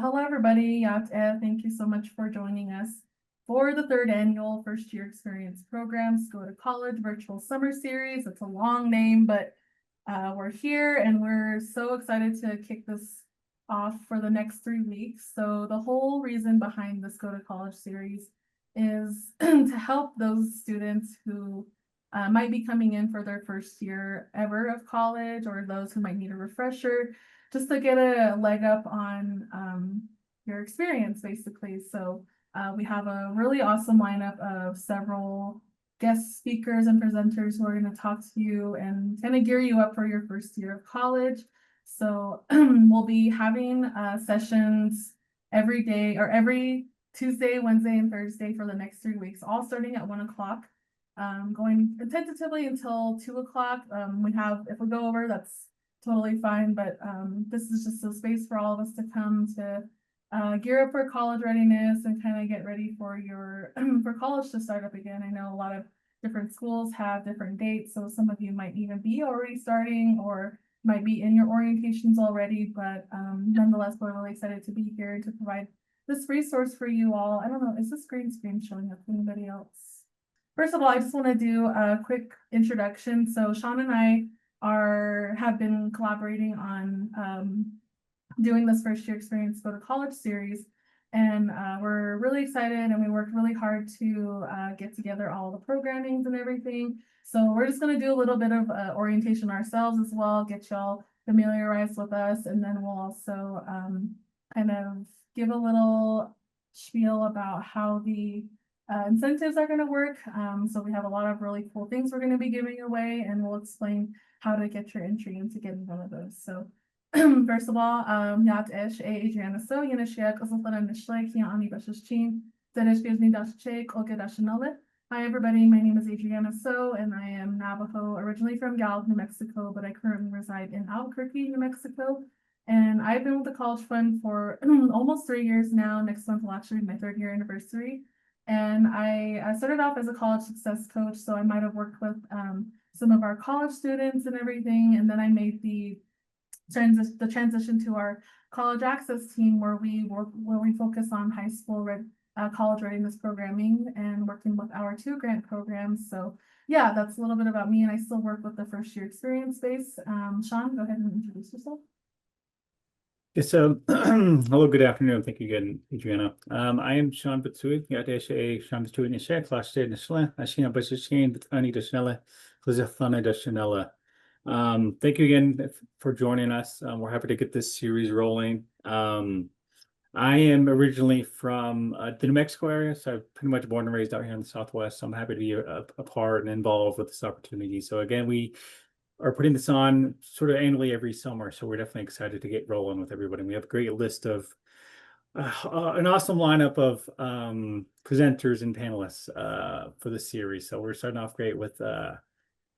Hello everybody. Thank you so much for joining us for the third annual First Year Experience Programs Go to College Virtual Summer Series. It's a long name, but we're here and we're so excited to kick this off for the next 3 weeks. So the whole reason behind this Go to College series is to help those students who might be coming in for their first year ever of college, or those who might need a refresher, just to get a leg up on your experience, basically. So we have a really awesome lineup of several guest speakers and presenters who are going to talk to you and kind of gear you up for your first year of college. So we'll be having sessions every day, or every Tuesday, Wednesday, and Thursday for the next 3 weeks, all starting at 1 o'clock. Going tentatively until 2 o'clock. If we go over, that's totally fine, but this is just a space for all of us to come to gear up for college readiness and kind of get ready for your for college to start up again. I know a lot of different schools have different dates, so some of you might even be already starting or might be in your orientations already, but nonetheless, we're really excited to be here to provide this resource for you all. I don't know, is this green screen showing up for anybody else? First of all, I just want to do a quick introduction. So Sean and I have been collaborating on doing this First Year Experience Go to College series, and we're really excited, and we worked really hard to get together all the programmings and everything. So we're just going to do a little bit of orientation ourselves as well, get y'all familiarized with us, and then we'll also kind of give a little spiel about how the incentives are going to work. So we have a lot of really cool things we're going to be giving away, and we'll explain how to get your entry into getting one of those. So first of all, Adriana so Hi everybody, my name is Adriana So, and I am Navajo, originally from Gallup, New Mexico, but I currently reside in Albuquerque, New Mexico. And I've been with the College Fund for almost 3 years now. Next month will actually be my 3rd year anniversary. And I started off as a college success coach, so I might have worked with some of our college students and everything. And then I made the transition to our college access team, where we focus on high school college readiness programming and working with our 2 grant programs. So yeah, that's a little bit about me, and I still work with the First Year Experience space. Sean, go ahead and introduce yourself. Yes, hello, good afternoon. Thank you again, Adriana. I am Sean Batsui. Ja, deze Sean Batsui in de klas in de sle. Als je nou best zien, dat kan niet de snelle, de snelle. Thank you again for joining us. We're happy to get this series rolling. I am originally from the New Mexico area, so I'm pretty much born and raised out here in the Southwest. So I'm happy to be a part and involved with this opportunity. So again, we are putting this on sort of annually every summer, so we're definitely excited to get rolling with everybody. We have a great list of an awesome lineup of presenters and panelists for the series. So we're starting off great with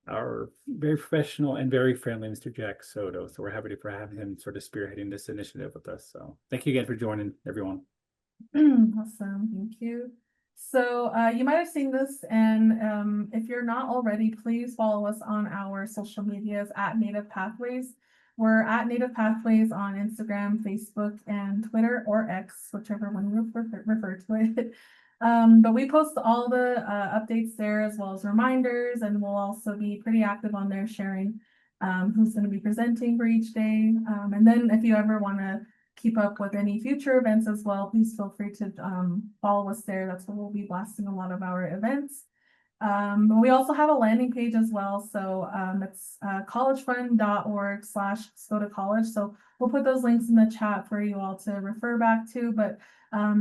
our very professional and very friendly Mr. Jack Soto. So we're happy to have him sort of spearheading this initiative with us. So thank you again for joining, everyone. Awesome, thank you. So you might have seen this, and if you're not already, please follow us on our social medias at Native Pathways. We're at Native Pathways on Instagram, Facebook, and Twitter, or X, whichever one you refer to it. But we post all the updates there, as well as reminders, and we'll also be pretty active on there, sharing who's going to be presenting for each day. And then if you ever want to keep up with any future events as well, please feel free to follow us there. That's where we'll be blasting a lot of our events. We also have a landing page as well. So it's collegefund.org/go-to-college. So we'll put those links in the chat for you all to refer back to. But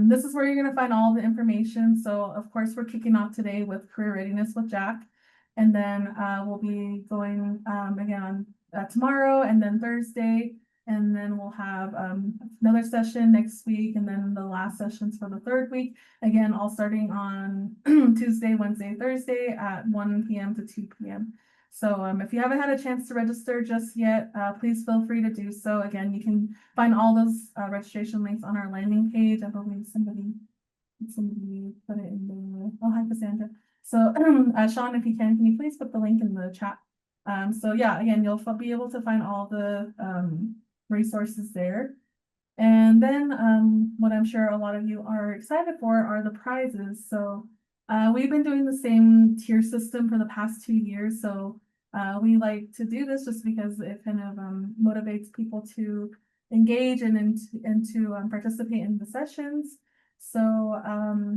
this is where you're going to find all the information. So of course, we're kicking off today with Career Readiness with Jack. And then we'll be going again on tomorrow and then Thursday. And then we'll have another session next week, and then the last sessions for the 3rd week. Again, all starting on Tuesday, Wednesday, Thursday at 1 p.m. to 2 p.m. So if you haven't had a chance to register just yet, please feel free to do so. Again, you can find all those registration links on our landing page. I believe somebody put it in the, oh, hi, Cassandra. So Sean, if you can you please put the link in the chat? So yeah, again, you'll be able to find all the resources there. And then what I'm sure a lot of you are excited for are the prizes. So we've been doing the same tier system for the past 2 years. So we like to do this just because it kind of motivates people to engage and to participate in the sessions. So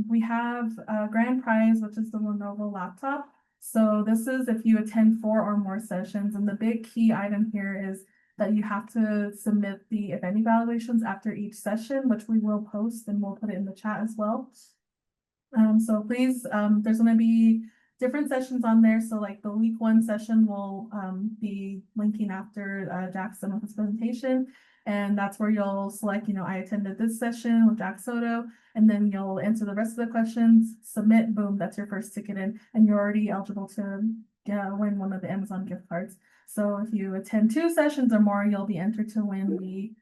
we have a grand prize, which is the Lenovo laptop. So this is if you attend 4 or more sessions. And the big key item here is that you have to submit the event evaluations after each session, which we will post and we'll put it in the chat as well. So please, there's going to be different sessions on there. So like the week 1 session will be linking after Jack's done with his presentation. And that's where you'll select, I attended this session with Jack Soto, and then you'll answer the rest of the questions, submit, boom, that's your first ticket in, and you're already eligible to win one of the Amazon gift cards. So if you attend 2 sessions or more, you'll be entered to win the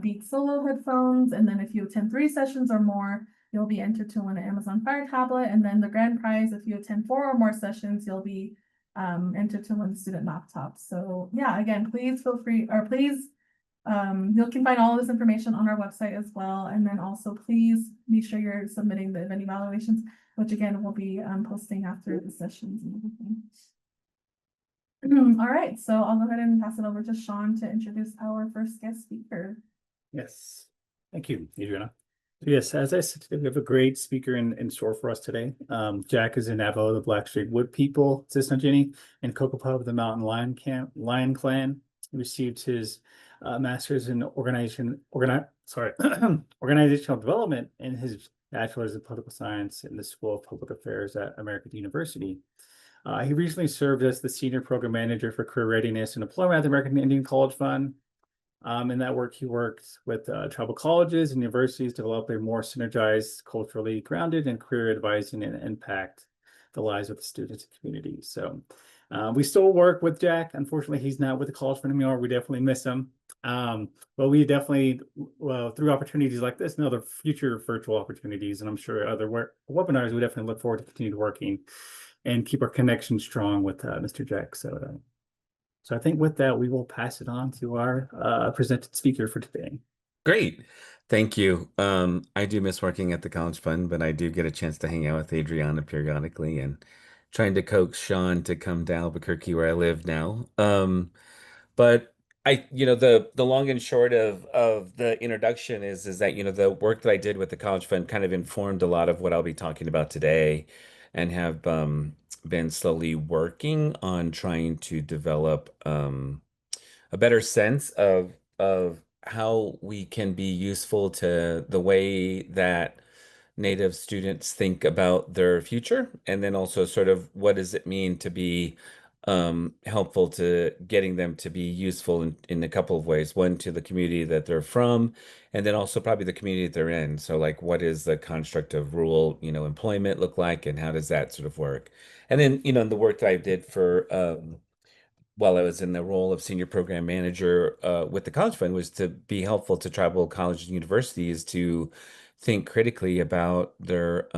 Beat Solo headphones. And then if you attend 3 sessions or more, you'll be entered to win an Amazon Fire tablet. And then the grand prize, if you attend 4 or more sessions, you'll be entered to win the student laptop. So yeah, again, please feel free, or please, you can find all this information on our website as well. And then also please be sure you're submitting the event evaluations, which again, we'll be posting after the sessions and everything. All right, so I'll go ahead and pass it over to Sean to introduce our first guest speaker. Yes, thank you, Adriana. Yes, as I said today, we have a great speaker in store for us today. Jack is in Navajo, the Blackstreet Wood People, Cisnogini, and Kokopah of the Mountain Lion Clan. He received his master's in organizational development and his bachelor's in political science in the School of Public Affairs at American University. He recently served as the senior program manager for career readiness and employment at the American Indian College Fund. In that work, he worked with tribal colleges and universities to develop a more synergized, culturally grounded, and career advising and impact the lives of the students and community. So we still work with Jack. Unfortunately, he's not with the college fund anymore. We definitely miss him. But we definitely, through opportunities like this and other future virtual opportunities, and I'm sure other webinars, we definitely look forward to continue working and keep our connection strong with Mr. Jack. So I think with that, we will pass it on to our presented speaker for today. Great. Thank you. I do miss working at the College Fund, but I do get a chance to hang out with Adriana periodically and trying to coax Sean to come to Albuquerque where I live now. But the long and short of the introduction is that, the work that I did with the College Fund kind of informed a lot of what I'll be talking about today and have been slowly working on trying to develop a better sense of how we can be useful to the way that Native students think about their future, and then also sort of what does it mean to be helpful to getting them to be useful in a couple of ways. One, to the community that they're from, and then also probably the community that they're in. So like, what is the construct of rural, employment look like, and how does that sort of work? And then, the work that I did for while I was in the role of senior program manager with the College Fund was to be helpful to tribal colleges and universities to think critically about their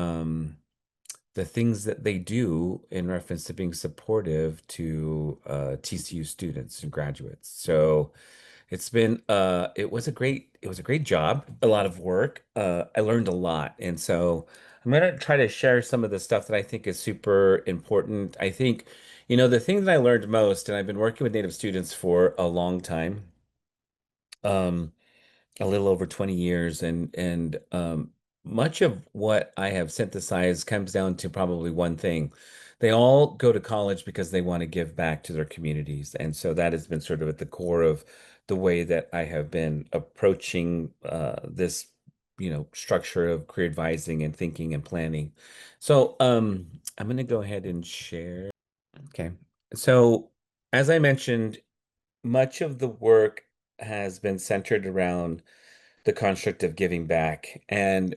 the things that they do in reference to being supportive to TCU students and graduates. So it was a great job, a lot of work. I learned a lot, and so I'm gonna try to share some of the stuff that I think is super important. I think, the thing that I learned most, and I've been working with Native students for a long time, um, a little over 20 years, and much of what I have synthesized comes down to probably one thing. They all go to college because they want to give back to their communities. And so that has been sort of at the core of the way that I have been approaching this, structure of career advising and thinking and planning. So I'm going to go ahead and share. Okay. So as I mentioned, much of the work has been centered around the construct of giving back. And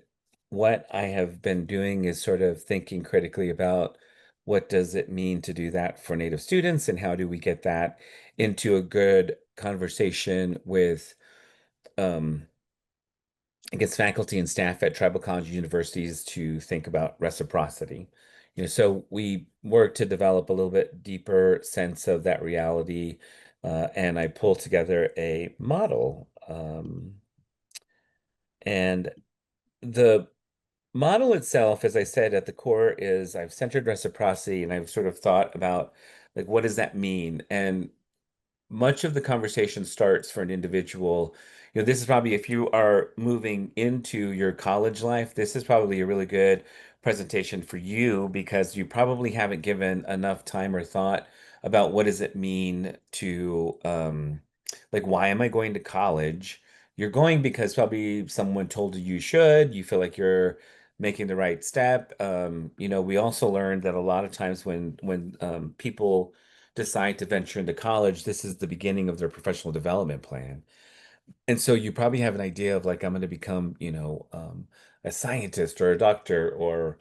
what I have been doing is sort of thinking critically about what does it mean to do that for Native students, and how do we get that into a good conversation with I guess faculty and staff at tribal college universities to think about reciprocity. So we work to develop a little bit deeper sense of that reality, and I pull together a model. And the model itself, as I said, at the core is I've centered reciprocity and I've sort of thought about like, what does that mean? And much of the conversation starts for an individual. This is probably if you are moving into your college life, this is probably a really good presentation for you because you probably haven't given enough time or thought about what does it mean to like why am I going to college? You're going because probably someone told you should, you feel like you're making the right step. We also learned that a lot of times when people decide to venture into college, this is the beginning of their professional development plan. And so you probably have an idea of like, I'm going to become, a scientist or a doctor or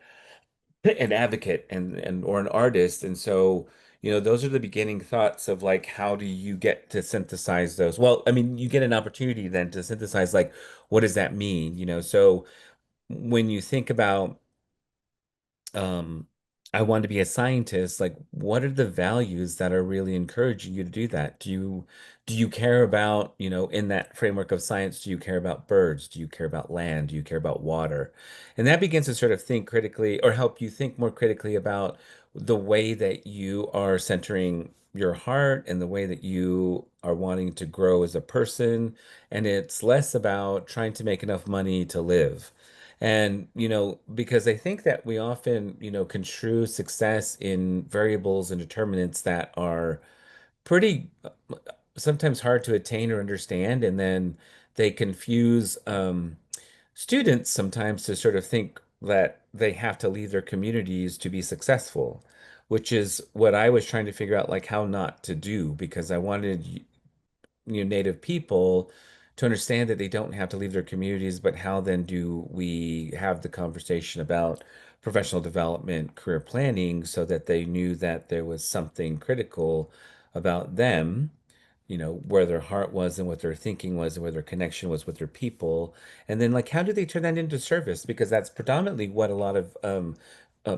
an advocate and or an artist. And so, those are the beginning thoughts of like, how do you get to synthesize those? Well, I mean, you get an opportunity then to synthesize like, what does that mean? So when you think about um, I want to be a scientist, like what are the values that are really encouraging you to do that? Do you care about, in that framework of science, do you care about birds? Do you care about land? Do you care about water? And that begins to sort of think critically or help you think more critically about the way that you are centering your heart and the way that you are wanting to grow as a person. And it's less about trying to make enough money to live. And, because I think that we often, construe success in variables and determinants that are pretty sometimes hard to attain or understand. And then they confuse students sometimes to sort of think that they have to leave their communities to be successful, which is what I was trying to figure out, like how not to do, because I wanted Native people to understand that they don't have to leave their communities, but how then do we have the conversation about professional development, career planning, so that they knew that there was something critical about them, where their heart was and what their thinking was and where their connection was with their people. And then like how do they turn that into service? Because that's predominantly what a lot of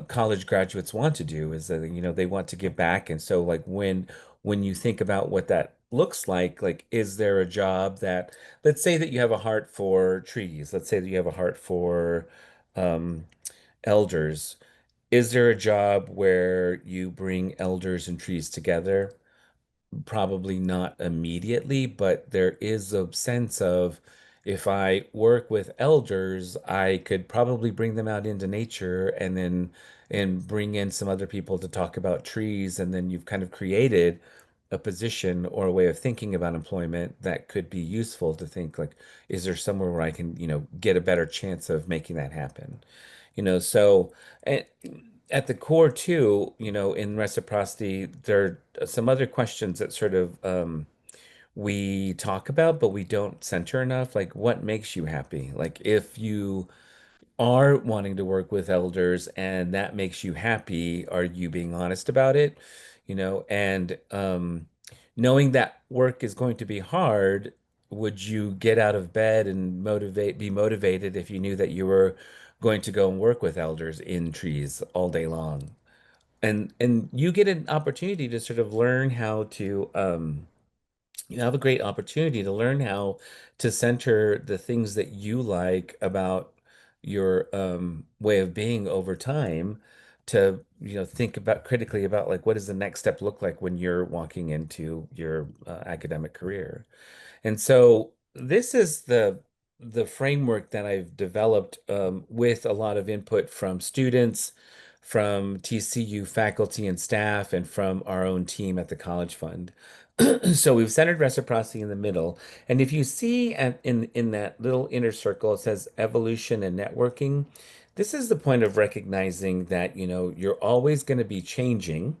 college graduates want to do is that they want to give back. And so like when you think about what that looks like is there a job that, let's say that you have a heart for trees, let's say that you have a heart for um, elders, is there a job where you bring elders and trees together? Probably not immediately, but there is a sense of if I work with elders, I could probably bring them out into nature and bring in some other people to talk about trees. And then you've kind of created a position or a way of thinking about employment that could be useful to think like, is there somewhere where I can, get a better chance of making that happen? So and at the core too, in reciprocity, there are some other questions that sort of we talk about, but we don't center enough. Like, what makes you happy? Like, if you are wanting to work with elders and that makes you happy, are you being honest about it? And knowing that work is going to be hard, would you get out of bed and be motivated if you knew that you were going to go and work with elders in trees all day long? And you get an opportunity to sort of learn how to you have a great opportunity to learn how to center the things that you like about your way of being over time to think about critically about like what does the next step look like when you're walking into your academic career. And so this is the framework that I've developed with a lot of input from students, from TCU faculty and staff, and from our own team at the College Fund. So we've centered reciprocity in the middle. And if you see in that little inner circle, it says evolution and networking. This is the point of recognizing that, you're always going to be changing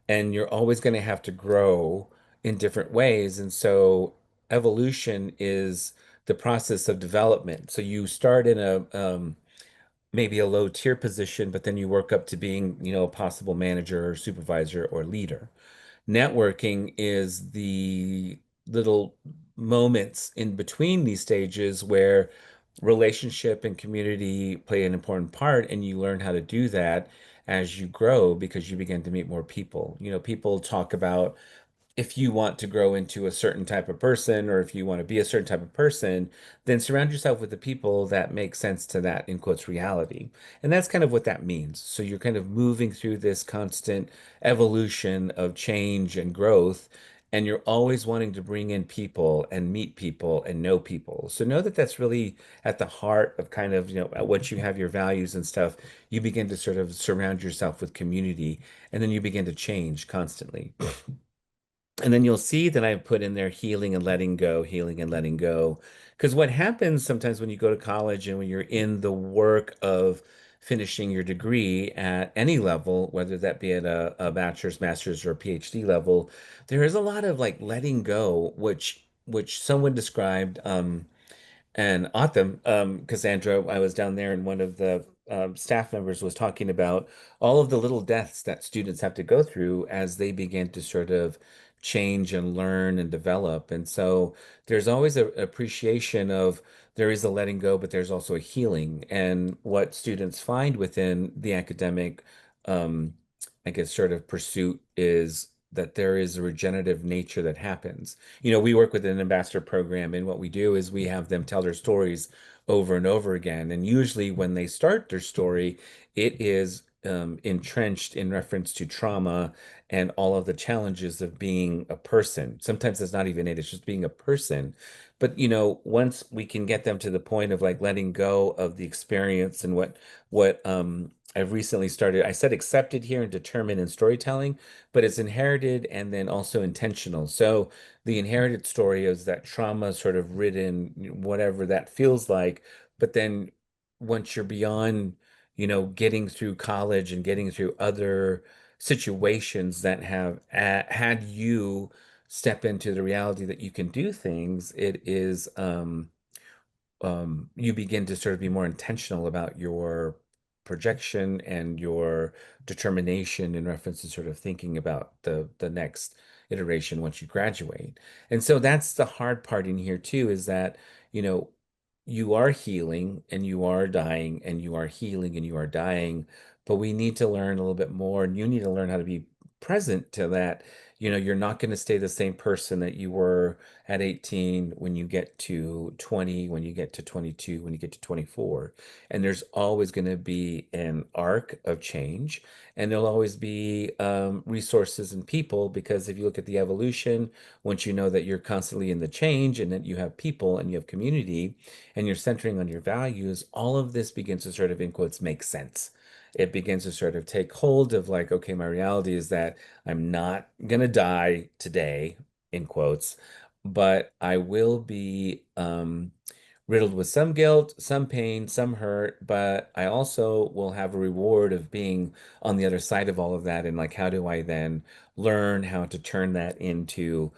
and you're always going to have to grow in different ways. And so evolution is the process of development. So you start in a maybe a low tier position, but then you work up to being, a possible manager or supervisor or leader. Networking is the little moments in between these stages where relationship and community play an important part, and you learn how to do that as you grow because you begin to meet more people. People talk about if you want to grow into a certain type of person, or if you want to be a certain type of person, then surround yourself with the people that make sense to that, in quotes, reality. And that's kind of what that means. So you're kind of moving through this constant evolution of change and growth, and you're always wanting to bring in people and meet people and know people. So know that that's really at the heart of kind of, once you have your values and stuff, you begin to sort of surround yourself with community, and then you begin to change constantly. And then you'll see that I've put in there healing and letting go, healing and letting go. Because what happens sometimes when you go to college and when you're in the work of finishing your degree at any level, whether that be at a bachelor's, master's, or PhD level, there is a lot of like letting go, which someone described. And Autumn, Cassandra, I was down there and one of the staff members was talking about all of the little deaths that students have to go through as they begin to sort of change and learn and develop. And so there's always an appreciation of there is a letting go, but there's also a healing. And what students find within the academic, um, I guess, sort of pursuit is that there is a regenerative nature that happens. We work with an ambassador program, and what we do is we have them tell their stories over and over again. And usually, when they start their story, it is entrenched in reference to trauma and all of the challenges of being a person. Sometimes it's not even it, it's just being a person. But once we can get them to the point of like letting go of the experience and what I've recently started, I said accepted here and determined in storytelling, but it's inherited and then also intentional. So the inherited story is that trauma sort of ridden, whatever that feels like. But then once you're beyond, getting through college and getting through other situations that have had you step into the reality that you can do things, it is you begin to sort of be more intentional about your projection and your determination in reference to sort of thinking about the next iteration once you graduate. And so that's the hard part in here too, is that, you know, you are healing and you are dying and you are healing and you are dying, but we need to learn a little bit more, and you need to learn how to be present to that. You're not going to stay the same person that you were at 18 when you get to 20, when you get to 22, when you get to 24. And there's always going to be an arc of change, and there'll always be resources and people, because if you look at the evolution, once you know that you're constantly in the change and that you have people and you have community and you're centering on your values, all of this begins to sort of, in quotes, make sense. It begins to sort of take hold of like, okay, my reality is that I'm not going to die today, in quotes, but I will be riddled with some guilt, some pain, some hurt, but I also will have a reward of being on the other side of all of that. And like, how do I then learn how to turn that into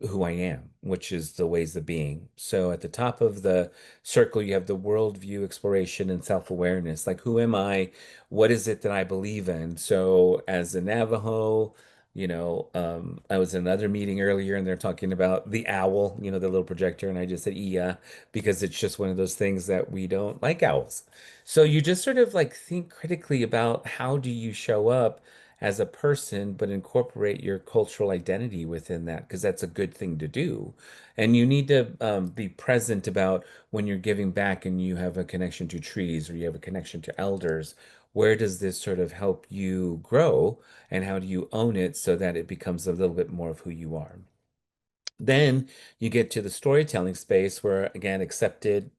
who I am, which is the ways of being. So at the top of the circle, you have the worldview exploration and self-awareness. Like, who am I? What is it that I believe in? So as a Navajo, I was in another meeting earlier and they're talking about the owl, the little projector, and I just said, yeah, because it's just one of those things that we don't like owls. So you just sort of like think critically about how do you show up as a person, but incorporate your cultural identity within that, because that's a good thing to do. And you need to be present about when you're giving back and you have a connection to trees or you have a connection to elders. Where does this sort of help you grow, and how do you own it so that it becomes a little bit more of who you are? Then you get to the storytelling space where, again, accepted,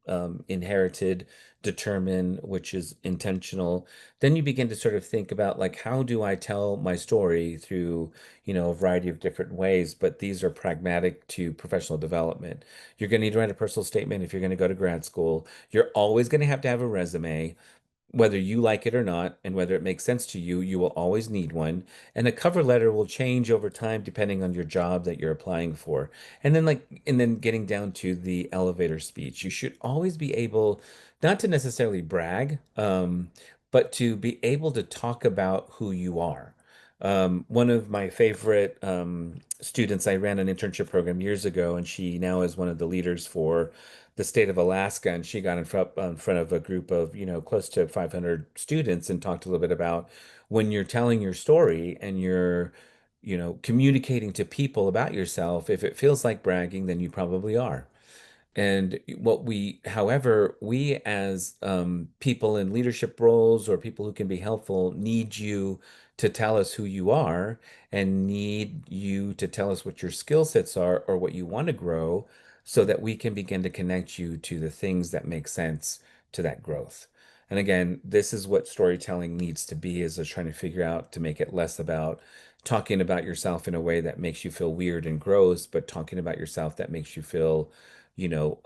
inherited, determined, which is intentional. Then you begin to sort of think about like, how do I tell my story through, a variety of different ways, but these are pragmatic to professional development. You're going to need to write a personal statement if you're going to go to grad school. You're always going to have a resume. Whether you like it or not, and whether it makes sense to you, you will always need one. And a cover letter will change over time depending on your job that you're applying for. And then getting down to the elevator speech, you should always be able, not to necessarily brag, but to be able to talk about who you are. One of my favorite students, I ran an internship program years ago, and she now is one of the leaders for the state of Alaska, and she got in front of a group of, close to 500 students and talked a little bit about when you're telling your story and communicating to people about yourself, if it feels like bragging, then you probably are. And however, we as people in leadership roles or people who can be helpful need you to tell us who you are and need you to tell us what your skill sets are or what you want to grow so that we can begin to connect you to the things that make sense to that growth. And again, this is what storytelling needs to be, is trying to figure out to make it less about talking about yourself in a way that makes you feel weird and gross, but talking about yourself that makes you feel you know,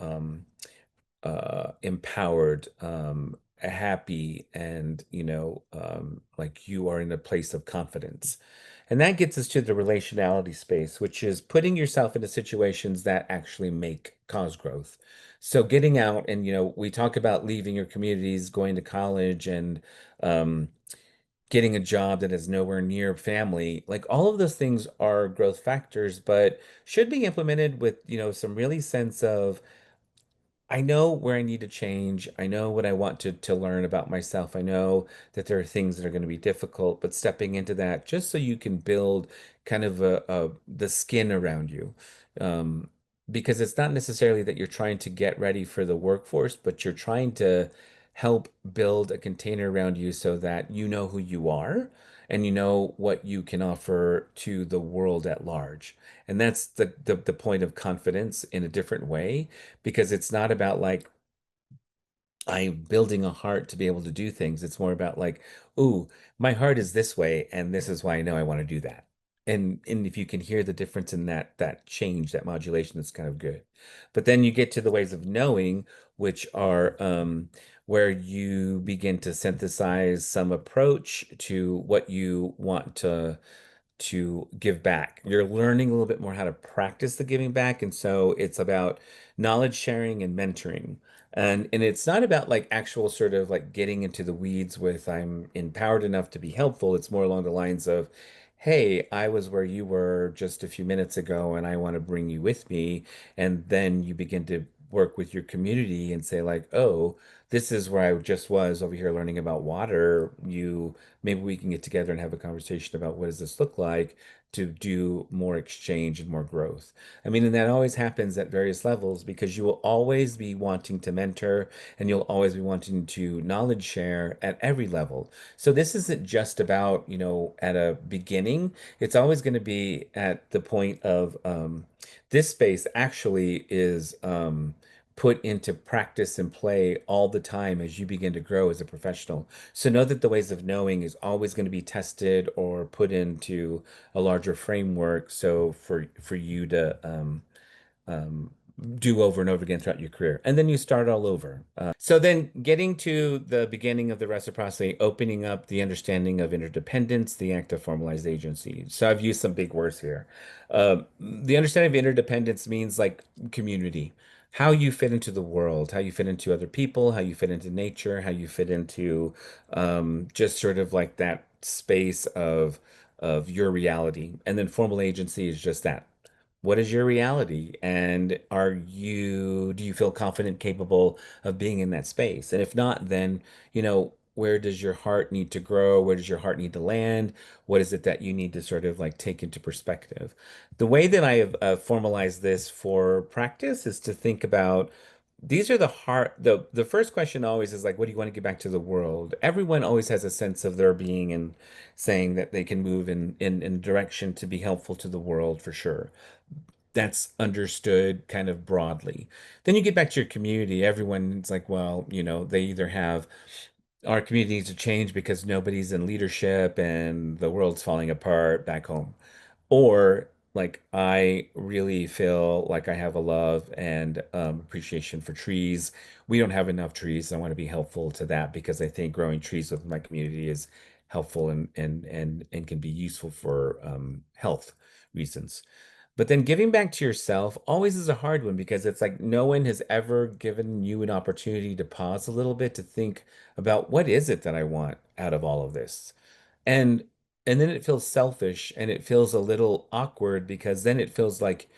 empowered, happy, and, like you are in a place of confidence. And that gets us to the relationality space, which is putting yourself into situations that actually cause growth. So getting out and, we talk about leaving your communities, going to college, and um, getting a job that is nowhere near family. Like all of those things are growth factors, but should be implemented with, some really sense of I know where I need to change. I know what I want to learn about myself. I know that there are things that are going to be difficult, but stepping into that just so you can build kind of the skin around you. Um, because it's not necessarily that you're trying to get ready for the workforce, but you're trying to help build a container around you so that you know who you are and you know what you can offer to the world at large. And that's the point of confidence in a different way, because it's not about like I'm building a heart to be able to do things. It's more about like, ooh, my heart is this way, and this is why I know I want to do that. And if you can hear the difference in that change, that modulation, it's kind of good. But then you get to the ways of knowing, which are where you begin to synthesize some approach to what you want to give back. You're learning a little bit more how to practice the giving back. And so it's about knowledge sharing and mentoring. And it's not about like actual sort of like getting into the weeds with I'm empowered enough to be helpful. It's more along the lines of, hey, I was where you were just a few minutes ago and I want to bring you with me. And then you begin to work with your community and say like, oh, this is where I just was over here learning about water. Maybe we can get together and have a conversation about what does this look like to do more exchange and more growth. I mean, and that always happens at various levels because you will always be wanting to mentor and you'll always be wanting to knowledge share at every level. So this isn't just about, at a beginning. It's always going to be at the point of this space actually is put into practice and play all the time as you begin to grow as a professional. So know that the ways of knowing is always going to be tested or put into a larger framework. So for you to um, do over and over again throughout your career. And then you start all over. So then getting to the beginning of the reciprocity, opening up the understanding of interdependence, the act of formalized agency. So I've used some big words here. The understanding of interdependence means like community, how you fit into the world, how you fit into other people, how you fit into nature, how you fit into just sort of like that space of your reality. And then formal agency is just that. What is your reality? And do you feel confident, capable of being in that space? And if not, then, where does your heart need to grow? Where does your heart need to land? What is it that you need to sort of like take into perspective? The way that I have formalized this for practice is to think about these are the first question always is like, what do you want to give back to the world? Everyone always has a sense of their being and saying that they can move in direction to be helpful to the world for sure. That's understood kind of broadly. Then you get back to your community. Everyone's like, well, they either have our community needs to change because nobody's in leadership and the world's falling apart back home. Or like I really feel like I have a love and appreciation for trees. We don't have enough trees. I want to be helpful to that because I think growing trees with my community is helpful and can be useful for health reasons. But then giving back to yourself always is a hard one because it's like no one has ever given you an opportunity to pause a little bit to think about what is it that I want out of all of this. And and then it feels selfish and it feels a little awkward because then it feels like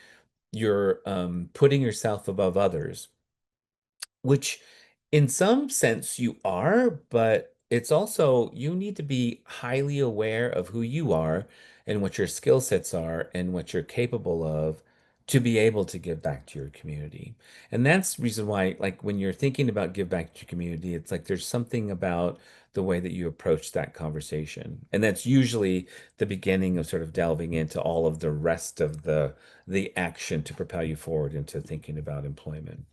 you're putting yourself above others, which in some sense you are, but it's also you need to be highly aware of who you are and what your skill sets are and what you're capable of to be able to give back to your community. And that's the reason why, like, when you're thinking about give back to your community, it's like there's something about the way that you approach that conversation. And that's usually the beginning of sort of delving into all of the rest of the action to propel you forward into thinking about employment.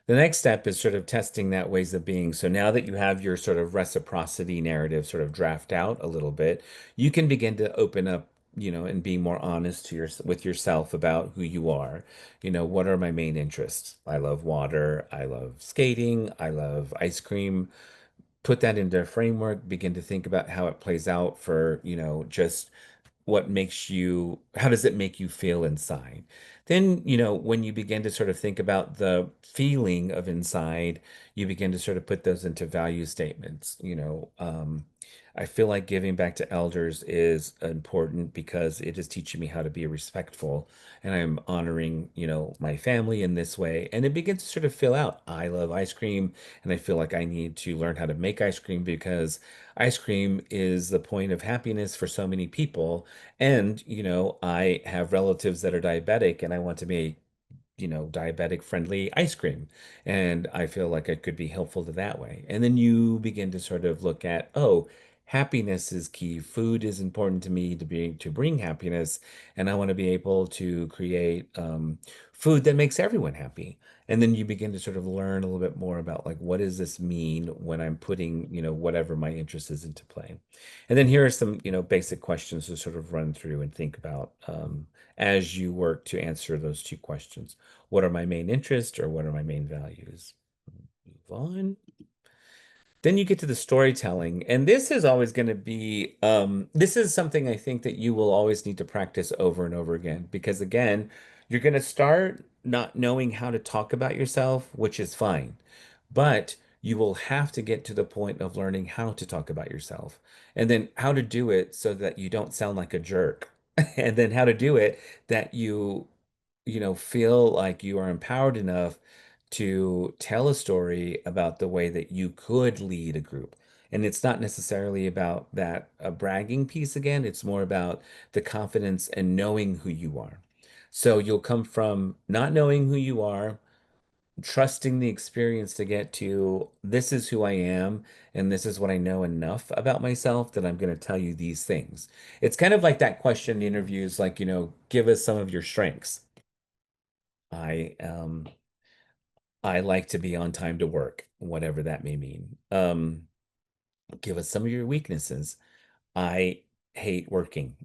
The next step is sort of testing that ways of being. So now that you have your sort of reciprocity narrative sort of draft out a little bit, you can begin to open up, and be more honest with yourself about who you are. What are my main interests? I love water, I love skating, I love ice cream. Put that into a framework, begin to think about how it plays out for, just how does it make you feel inside? Then, when you begin to sort of think about the feeling of inside, you begin to sort of put those into value statements. I feel like giving back to elders is important because it is teaching me how to be respectful, and I'm honoring, my family in this way. And it begins to sort of fill out. I love ice cream, and I feel like I need to learn how to make ice cream because ice cream is the point of happiness for so many people. And, I have relatives that are diabetic, and I want to make, diabetic friendly ice cream. And I feel like I could be helpful to that way. And then you begin to sort of look at, oh, happiness is key. Food is important to me to bring happiness. And I want to be able to create food that makes everyone happy. And then you begin to sort of learn a little bit more about, like, what does this mean when I'm putting, whatever my interest is into play. And then here are some, basic questions to sort of run through and think about as you work to answer those two questions. What are my main interests, or what are my main values? Move on. Then you get to the storytelling, and this is always going to be this is something I think that you will always need to practice over and over again, because again, you're going to start not knowing how to talk about yourself, which is fine, but you will have to get to the point of learning how to talk about yourself, and then how to do it so that you don't sound like a jerk, and then how to do it that you feel like you are empowered enough to tell a story about the way that you could lead a group. And it's not necessarily about that a bragging piece again, it's more about the confidence and knowing who you are. So you'll come from not knowing who you are, trusting the experience to get to this is who I am, and this is what I know enough about myself that I'm going to tell you these things. It's kind of like that question in interviews, like, give us some of your strengths. I I like to be on time to work, whatever that may mean. Give us some of your weaknesses. I hate working.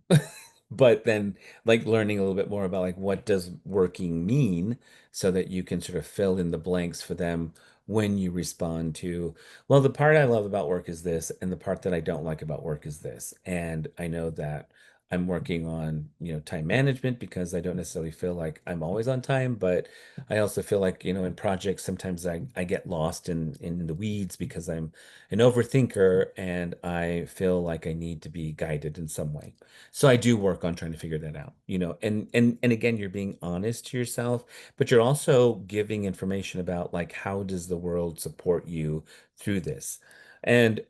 But then, like, learning a little bit more about, like, what does working mean, so that you can sort of fill in the blanks for them when you respond to, well, the part I love about work is this, and the part that I don't like about work is this. And I know that I'm working on, time management, because I don't necessarily feel like I'm always on time, but I also feel like, in projects, sometimes I get lost in the weeds because I'm an overthinker, and I feel like I need to be guided in some way. So I do work on trying to figure that out, and again, you're being honest to yourself, but you're also giving information about, like, how does the world support you through this? And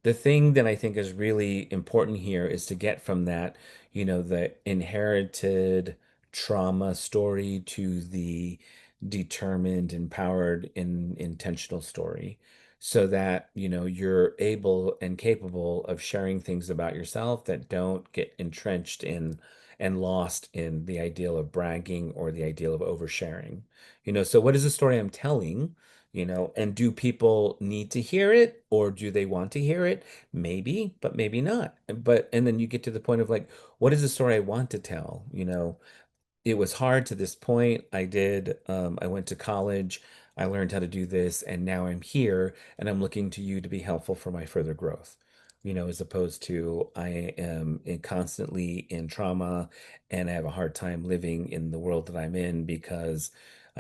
the thing that I think is really important here is to get from that, the inherited trauma story to the determined, empowered, intentional story, so that you're able and capable of sharing things about yourself that don't get entrenched in and lost in the ideal of bragging or the ideal of oversharing. So what is the story I'm telling? And do people need to hear it, or do they want to hear it? Maybe, but maybe not. And then you get to the point of, like, what is the story I want to tell? It was hard to this point. I went to college, I learned how to do this, and now I'm here, and I'm looking to you to be helpful for my further growth. As opposed to, I am constantly in trauma, and I have a hard time living in the world that I'm in because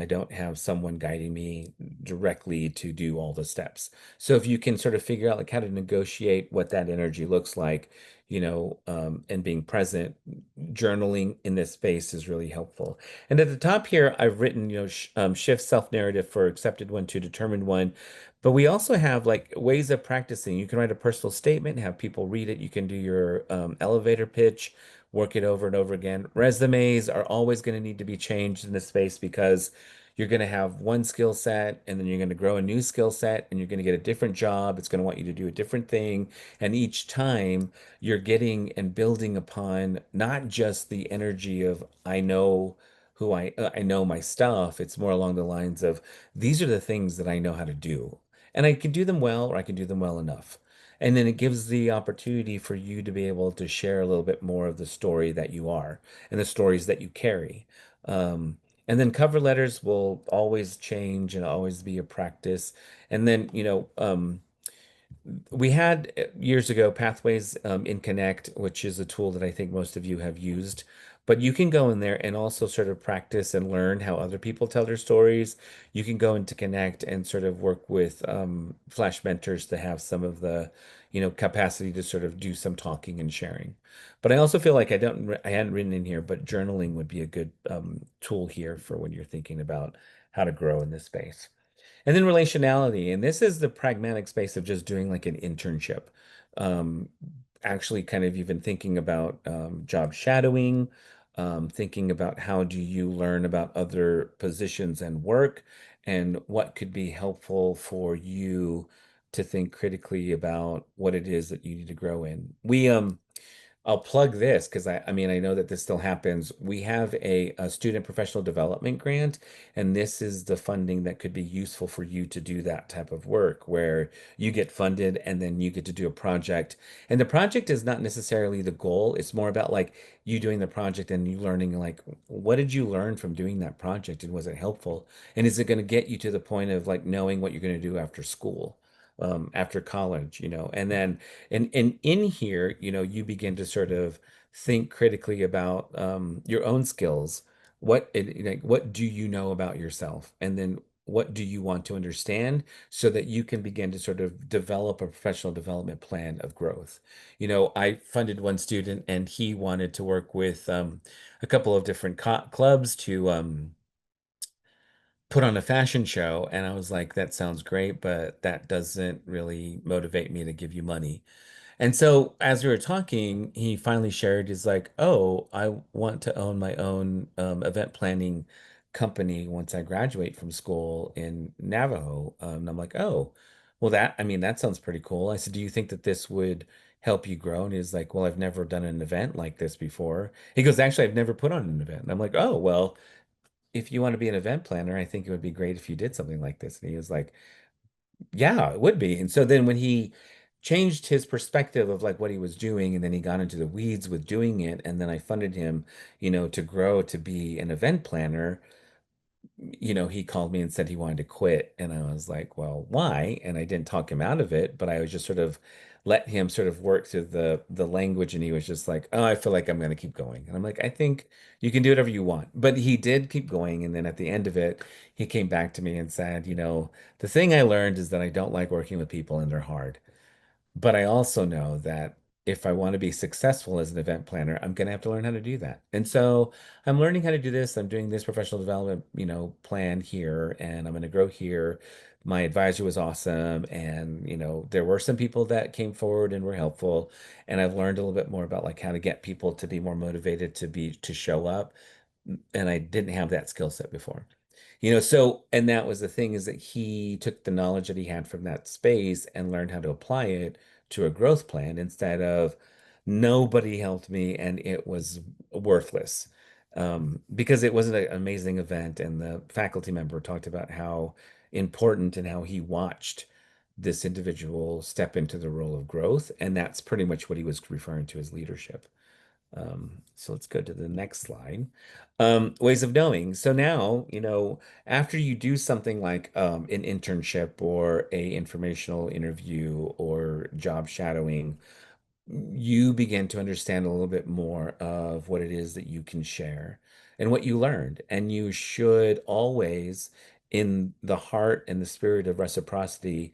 I don't have someone guiding me directly to do all the steps. So if you can sort of figure out like how to negotiate what that energy looks like, and being present, journaling in this space is really helpful. And at the top here, I've written, shift self-narrative for accepted one to determined one. But we also have like ways of practicing. You can write a personal statement, have people read it. You can do your elevator pitch, work it over and over again. Resumes are always going to need to be changed in this space because you're going to have one skill set and then you're going to grow a new skill set and you're going to get a different job. It's going to want you to do a different thing. And each time you're getting and building upon not just the energy of I know who I know my stuff. It's more along the lines of these are the things that I know how to do. And I can do them well or I can do them well enough. And then it gives the opportunity for you to be able to share a little bit more of the story that you are and the stories that you carry. Um, and then cover letters will always change and always be a practice. And then, we had years ago Pathways in Connect, which is a tool that I think most of you have used. But you can go in there and also sort of practice and learn how other people tell their stories. You can go into Connect and sort of work with Flash mentors to have some of the, capacity to sort of do some talking and sharing. But I also feel like I hadn't written in here, but journaling would be a good tool here for when you're thinking about how to grow in this space. And then relationality. And this is the pragmatic space of just doing like an internship. Um, Actually, kind of even thinking about job shadowing, thinking about how do you learn about other positions and work, and what could be helpful for you to think critically about what it is that you need to grow in. I'll plug this because I mean, I know that this still happens. We have a student professional development grant, and this is the funding that could be useful for you to do that type of work where you get funded and then you get to do a project. And the project is not necessarily the goal. It's more about like you doing the project and you learning like, what did you learn from doing that project and was it helpful? And is it going to get you to the point of like knowing what you're going to do after school? After college, and then and in here, you begin to sort of think critically about your own skills. What do you know about yourself? And then what do you want to understand so that you can begin to sort of develop a professional development plan of growth? I funded one student and he wanted to work with a couple of different clubs to put on a fashion show. And I was like, that sounds great, but that doesn't really motivate me to give you money. And so as we were talking, he finally shared, he's like, oh, I want to own my own event planning company once I graduate from school in Navajo. And I'm like, oh, well, I mean, that sounds pretty cool. I said, do you think that this would help you grow? And he's like, well, I've never done an event like this before. He goes, actually, I've never put on an event. And I'm like, oh, well, if you want to be an event planner, I think it would be great if you did something like this. And he was like, yeah, it would be. And so then when he changed his perspective of like what he was doing, and then he got into the weeds with doing it, and then I funded him, to grow to be an event planner, he called me and said he wanted to quit. And I was like, well, why? And I didn't talk him out of it, but I was just sort of let him sort of work through the language. And he was just like, oh, I feel like I'm going to keep going. And I'm like, I think you can do whatever you want. But he did keep going. And then at the end of it, he came back to me and said, the thing I learned is that I don't like working with people and they're hard. But I also know that if I want to be successful as an event planner, I'm going to have to learn how to do that. And so I'm learning how to do this. I'm doing this professional development, plan here, and I'm going to grow here. My advisor was awesome. And, there were some people that came forward and were helpful. And I've learned a little bit more about like how to get people to be more motivated to show up. And I didn't have that skill set before. And that was the thing is that he took the knowledge that he had from that space and learned how to apply it to a growth plan instead of nobody helped me and it was worthless. Because it was an amazing event and the faculty member talked about how important and how he watched this individual step into the role of growth. And that's pretty much what he was referring to as leadership. So let's go to the next slide. Ways of knowing. So now, after you do something like an internship or a informational interview or job shadowing, you begin to understand a little bit more of what it is that you can share. and what you learned. And you should always, in the heart and the spirit of reciprocity,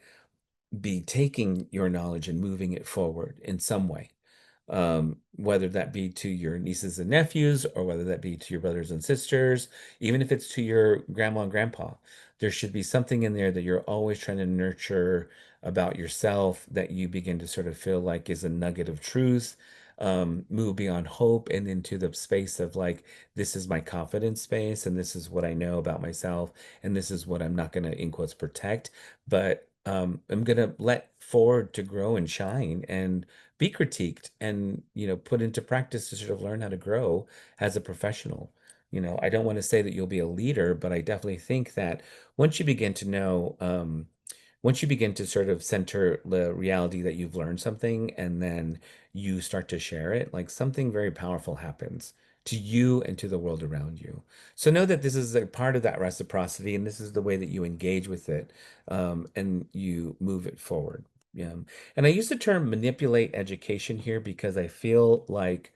be taking your knowledge and moving it forward in some way, whether that be to your nieces and nephews, or whether that be to your brothers and sisters, even if it's to your grandma and grandpa. There should be something in there that you're always trying to nurture about yourself, that you begin to sort of feel like is a nugget of truth. Move beyond hope and into the space of like, this is my confidence space, and this is what I know about myself, and this is what I'm not going to, in quotes, protect, but I'm going to let forward to grow and shine and be critiqued and, put into practice to sort of learn how to grow as a professional. I don't want to say that you'll be a leader, but I definitely think that once you begin to know, once you begin to sort of center the reality that you've learned something, and then you start to share it, like something very powerful happens to you and to the world around you. So know that this is a part of that reciprocity, and this is the way that you engage with it, and you move it forward. Yeah. And I use the term manipulate education here because I feel like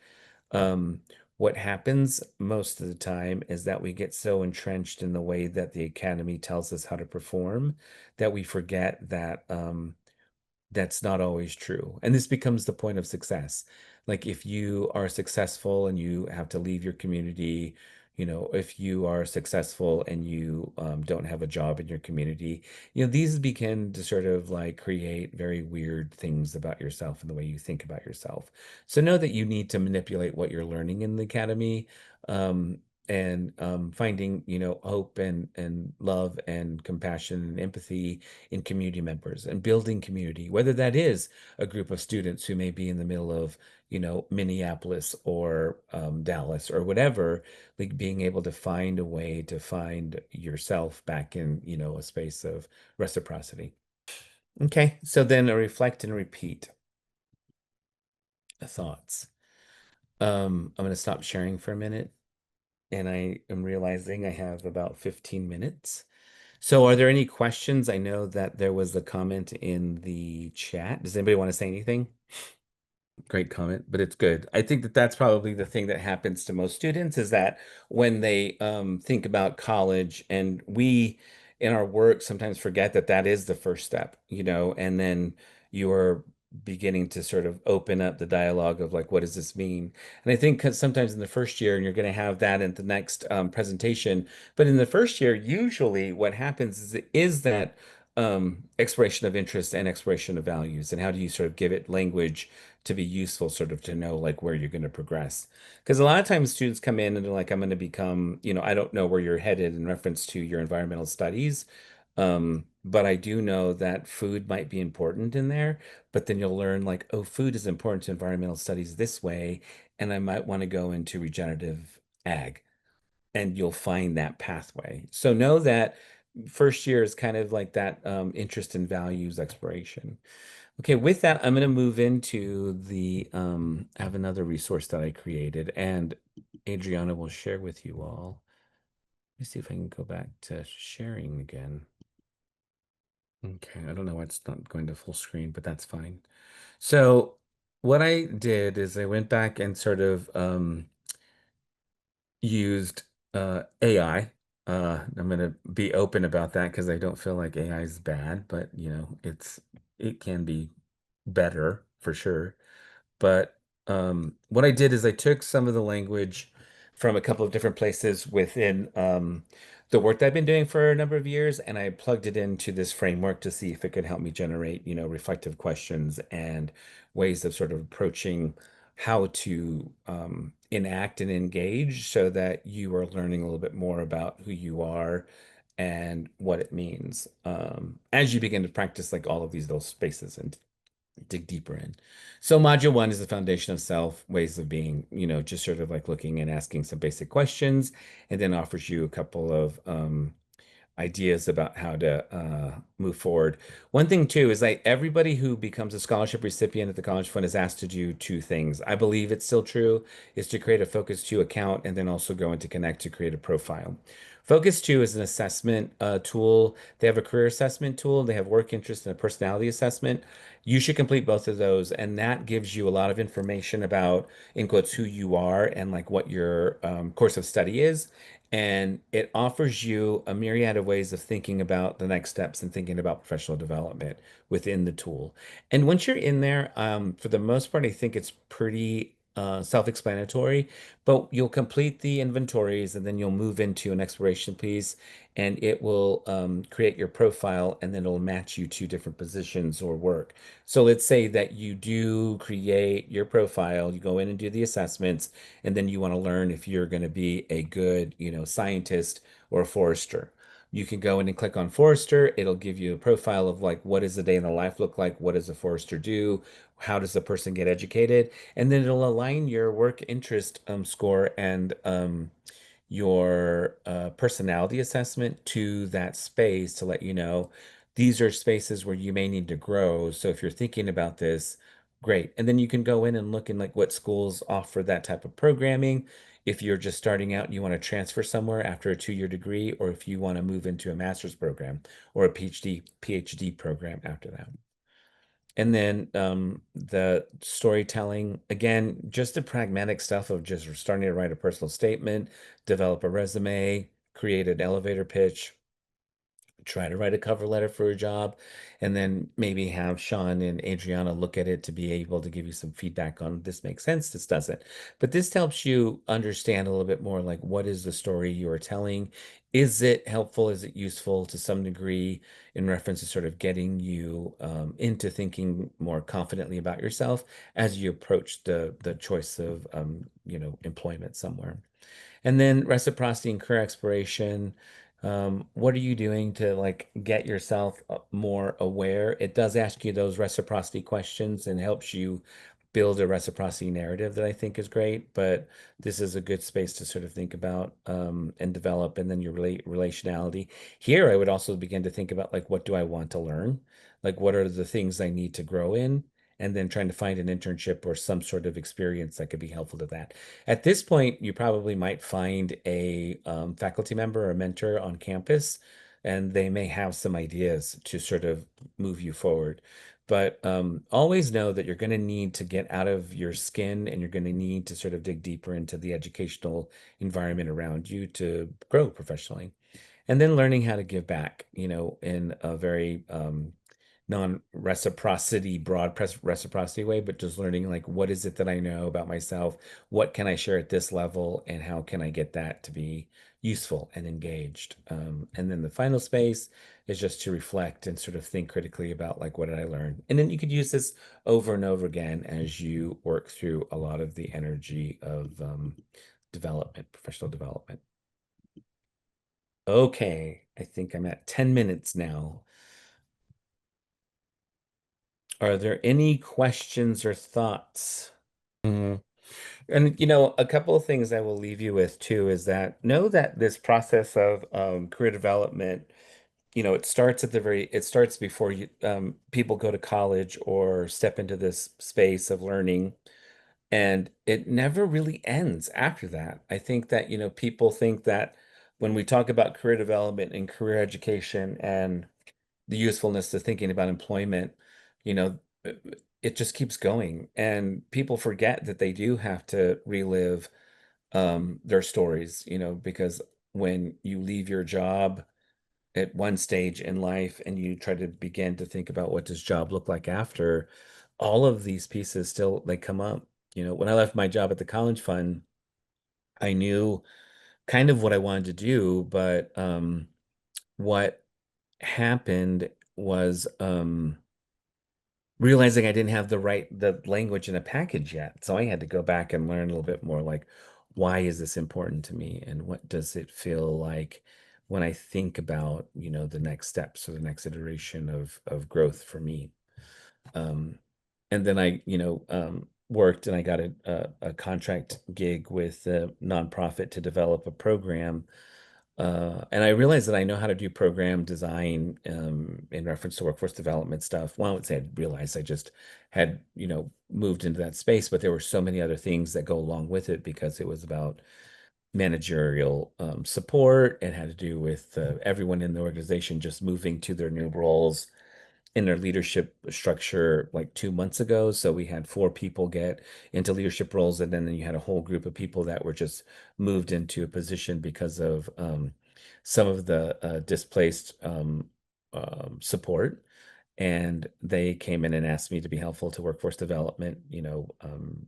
um, what happens most of the time is that we get so entrenched in the way that the academy tells us how to perform that we forget that that's not always true. And this becomes the point of success. Like if you are successful and you have to leave your community, if you are successful and you don't have a job in your community, these begin to sort of like create very weird things about yourself and the way you think about yourself. So know that you need to manipulate what you're learning in the academy. Um, and finding, hope and love and compassion and empathy in community members, and building community, whether that is a group of students who may be in the middle of, Minneapolis or Dallas or whatever, like being able to find a way to find yourself back in, a space of reciprocity. Okay, so then a reflect and repeat thoughts. I'm going to stop sharing for a minute, and I am realizing I have about 15 minutes. So are there any questions? I know that there was a comment in the chat. Does anybody want to say anything? Great comment, but it's good. I think that that's probably the thing that happens to most students, is that when they think about college, and we in our work sometimes forget that that is the first step, and then you're beginning to sort of open up the dialogue of like, what does this mean? And I think 'cause sometimes in the first year, and you're going to have that in the next presentation, but in the first year, usually what happens is that exploration of interest and exploration of values, and how do you sort of give it language to be useful, sort of to know like where you're going to progress. Because a lot of times students come in and they're like, I'm going to become, I don't know where you're headed in reference to your environmental studies. But I do know that food might be important in there, but then you'll learn like, oh, food is important to environmental studies this way, and I might want to go into regenerative ag, and you'll find that pathway. So know that first year is kind of like that interest and values exploration. Okay, with that, I'm going to move into I have another resource that I created, and Adriana will share with you all. Let me see if I can go back to sharing again. Okay, I don't know why it's not going to full screen, but that's fine. So what I did is I went back and sort of used AI. I'm going to be open about that because I don't feel like AI is bad, but it can be better for sure. But what I did is I took some of the language from a couple of different places within the work that I've been doing for a number of years, and I plugged it into this framework to see if it could help me generate, reflective questions and ways of sort of approaching how to enact and engage so that you are learning a little bit more about who you are and what it means as you begin to practice like all of these little spaces and dig deeper in. So module one is the foundation of self, ways of being, just sort of like looking and asking some basic questions, and then offers you a couple of ideas about how to move forward. One thing too is like everybody who becomes a scholarship recipient at the College Fund is asked to do two things. I believe it's still true, is to create a Focus 2 account and then also go into Connect to create a profile. Focus 2 is an assessment tool. They have a career assessment tool. They have work interest and a personality assessment. You should complete both of those, and that gives you a lot of information about, in quotes, who you are and like what your course of study is. And it offers you a myriad of ways of thinking about the next steps and thinking about professional development within the tool. And once you're in there, for the most part, I think it's pretty self-explanatory, but you'll complete the inventories and then you'll move into an exploration piece and it will create your profile and then it'll match you to different positions or work. So let's say that you do create your profile, you go in and do the assessments, and then you want to learn if you're going to be a good, scientist or a forester. You can go in and click on forester. It'll give you a profile of like, what does a day in the life look like? What does a forester do? How does a person get educated? And then it'll align your work interest score and your personality assessment to that space to let you know these are spaces where you may need to grow. So if you're thinking about this, great. And then you can go in and look in like what schools offer that type of programming. If you're just starting out and you want to transfer somewhere after a 2-year degree, or if you want to move into a master's program or a PhD program after that. And then the storytelling, again, just the pragmatic stuff of just starting to write a personal statement, develop a resume, create an elevator pitch, try to write a cover letter for a job, and then maybe have Sean and Adriana look at it to be able to give you some feedback on this makes sense, this doesn't. But this helps you understand a little bit more like what is the story you are telling? Is it helpful? Is it useful to some degree in reference to sort of getting you into thinking more confidently about yourself as you approach the choice of employment somewhere? And then reciprocity and career exploration. What are you doing to like get yourself more aware? It does ask you those reciprocity questions and helps you build a reciprocity narrative that I think is great. But this is a good space to sort of think about and develop, and then your relationality. Here, I would also begin to think about like, what do I want to learn? Like, what are the things I need to grow in? And then trying to find an internship or some sort of experience that could be helpful to that. At this point, you probably might find a faculty member or mentor on campus, and they may have some ideas to sort of move you forward. But always know that you're going to need to get out of your skin and you're going to need to sort of dig deeper into the educational environment around you to grow professionally. And then learning how to give back, in a very non-reciprocity, reciprocity way, but just learning like what is it that I know about myself? What can I share at this level, and how can I get that to be useful and engaged? And then the final space is just to reflect and sort of think critically about like what did I learn? And then you could use this over and over again as you work through a lot of the energy of development, professional development. Okay, I think I'm at 10 minutes now. Are there any questions or thoughts? Mhm. And a couple of things I will leave you with too is that know that this process of career development, it starts before people go to college or step into this space of learning, and it never really ends after that. I think that, people think that when we talk about career development and career education and the usefulness of thinking about employment, you know, uh, it just keeps going. And people forget that they do have to relive their stories, because when you leave your job at one stage in life and you try to begin to think about what does job look like after, all of these pieces still they come up. When I left my job at the college fund, I knew kind of what I wanted to do, but what happened was realizing I didn't have the language in a package yet. So I had to go back and learn a little bit more like, why is this important to me? And what does it feel like when I think about, the next steps or the next iteration of growth for me? And then I, worked and I got a contract gig with a nonprofit to develop a program, and I realized that I know how to do program design in reference to workforce development stuff. Well, I would say I realized I just had, moved into that space, but there were so many other things that go along with it because it was about managerial support. It had to do with everyone in the organization just moving to their new roles in their leadership structure like 2 months ago. So we had 4 people get into leadership roles, and then you had a whole group of people that were just moved into a position because of some of the displaced support. And they came in and asked me to be helpful to workforce development,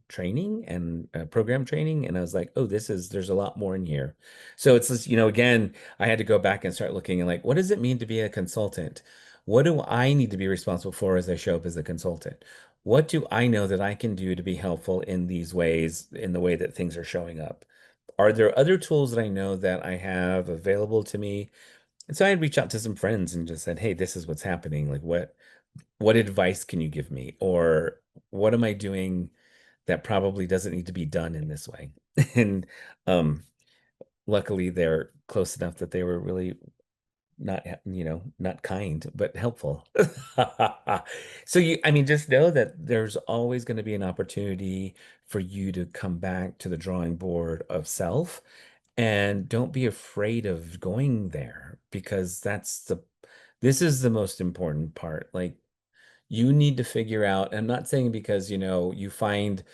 training and program training. And I was like, oh, there's a lot more in here. So it's just, again, I had to go back and start looking and like, what does it mean to be a consultant? What do I need to be responsible for as I show up as a consultant? What do I know that I can do to be helpful in these ways, in the way that things are showing up? Are there other tools that I know that I have available to me? And so I reached out to some friends and just said, hey, this is what's happening. Like, what advice can you give me? Or what am I doing that probably doesn't need to be done in this way? And luckily they're close enough that they were really not kind, but helpful. So I mean, just know that there's always going to be an opportunity for you to come back to the drawing board of self, and don't be afraid of going there, because this is the most important part. Like, you need to figure out, I'm not saying because, you find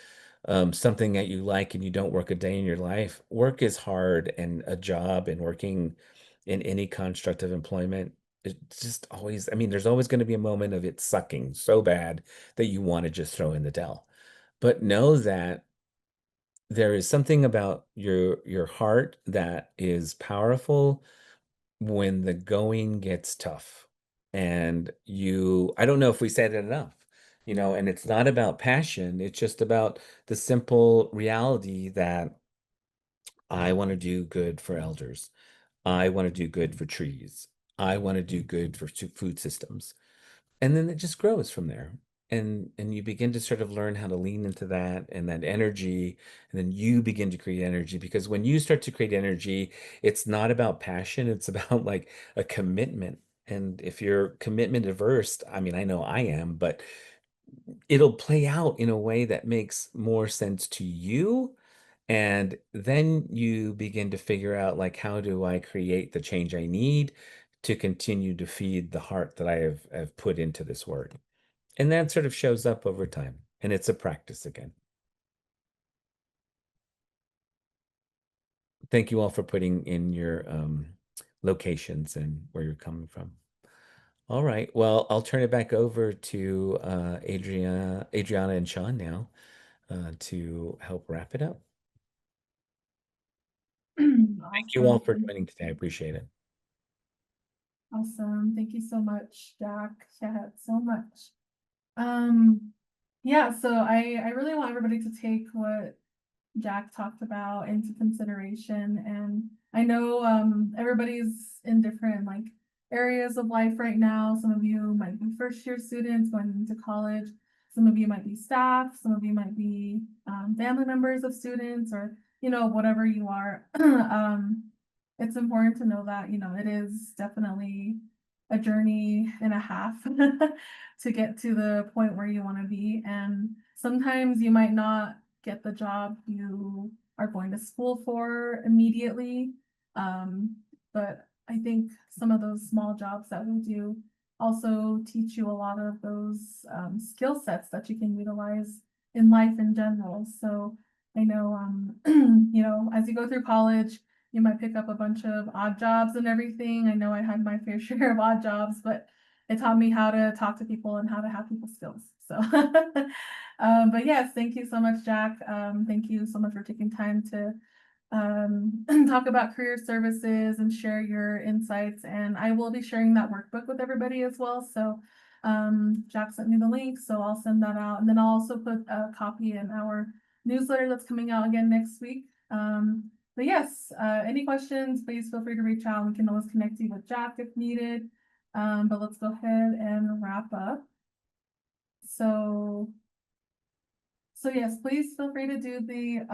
something that you like and you don't work a day in your life. Work is hard, and a job and working in any construct of employment, it's just always, I mean, there's always going to be a moment of it sucking so bad that you want to just throw in the towel. But know that there is something about your heart that is powerful when the going gets tough. And I don't know if we said it enough, and it's not about passion. It's just about the simple reality that I want to do good for elders. I want to do good for trees. I want to do good for food systems. And then it just grows from there. And you begin to sort of learn how to lean into that and that energy. And then you begin to create energy, because when you start to create energy, it's not about passion, it's about like a commitment. And if you're commitment averse, I mean, I know I am, but it'll play out in a way that makes more sense to you. And then you begin to figure out, like, how do I create the change I need to continue to feed the heart that have put into this work? And that sort of shows up over time. And it's a practice again. Thank you all for putting in your locations and where you're coming from. All right. Well, I'll turn it back over to Adriana and Sean now to help wrap it up. Thank you all for Awesome. joining today. I appreciate it. Awesome. Thank you so much, Jack. Yeah, so much. Yeah, so I really want everybody to take what Jack talked about into consideration. And I know everybody's in different like areas of life right now. Some of you might be first year students going into college. Some of you might be staff. Some of you might be family members of students, or whatever you are. It's important to know that it is definitely a journey and a half to get to the point where you want to be. And sometimes you might not get the job you are going to school for immediately. But I think some of those small jobs that we do also teach you a lot of those skill sets that you can utilize in life in general. So I know, as you go through college, you might pick up a bunch of odd jobs and everything. I know I had my fair share of odd jobs, but it taught me how to talk to people and how to have people skills. So, but yes, thank you so much, Jack. Thank you so much for taking time to talk about career services and share your insights. And I will be sharing that workbook with everybody as well. So Jack sent me the link, so I'll send that out. And then I'll also put a copy in our newsletter that's coming out again next week. But yes, any questions, please feel free to reach out. We can always connect you with Jack if needed. But let's go ahead and wrap up. So yes, please feel free to do the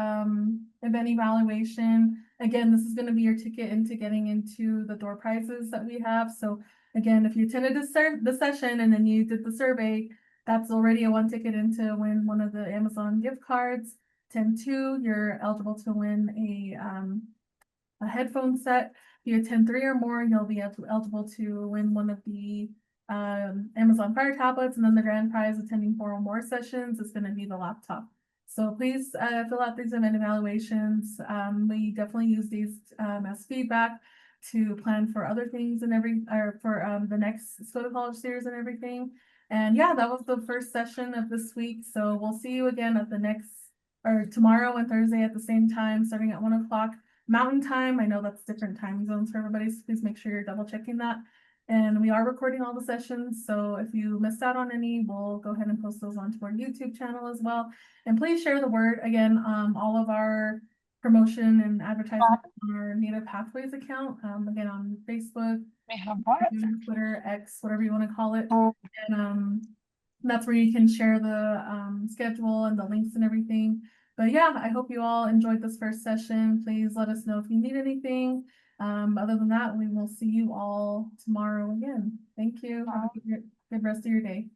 event evaluation. Again, this is going to be your ticket into getting into the door prizes that we have. So again, if you attended the session and then you did the survey, that's already a 1 ticket into win one of the Amazon gift cards. 10-2, you're eligible to win a a headphone set. If you attend 3 or more, you'll be eligible to win one of the Amazon Fire tablets, and then the grand prize attending 4 or more sessions is going to be the laptop. So please fill out these event evaluations. We definitely use these as feedback to plan for other things and for the next Go to College series and everything. And yeah, that was the first session of this week. So we'll see you again at the next, or tomorrow and Thursday at the same time, starting at 1 o'clock Mountain Time. I know that's different time zones for everybody, so please make sure you're double checking that. And we are recording all the sessions, so if you missed out on any, we'll go ahead and post those onto our YouTube channel as well. And please share the word. Again, all of our promotion and advertisement on our Native Pathways account, again on Facebook, Twitter, X, whatever you want to call it. And that's where you can share the schedule and the links and everything. But yeah, I hope you all enjoyed this first session. Please let us know if you need anything. Other than that, we will see you all tomorrow again. Thank you. Have a good rest of your day.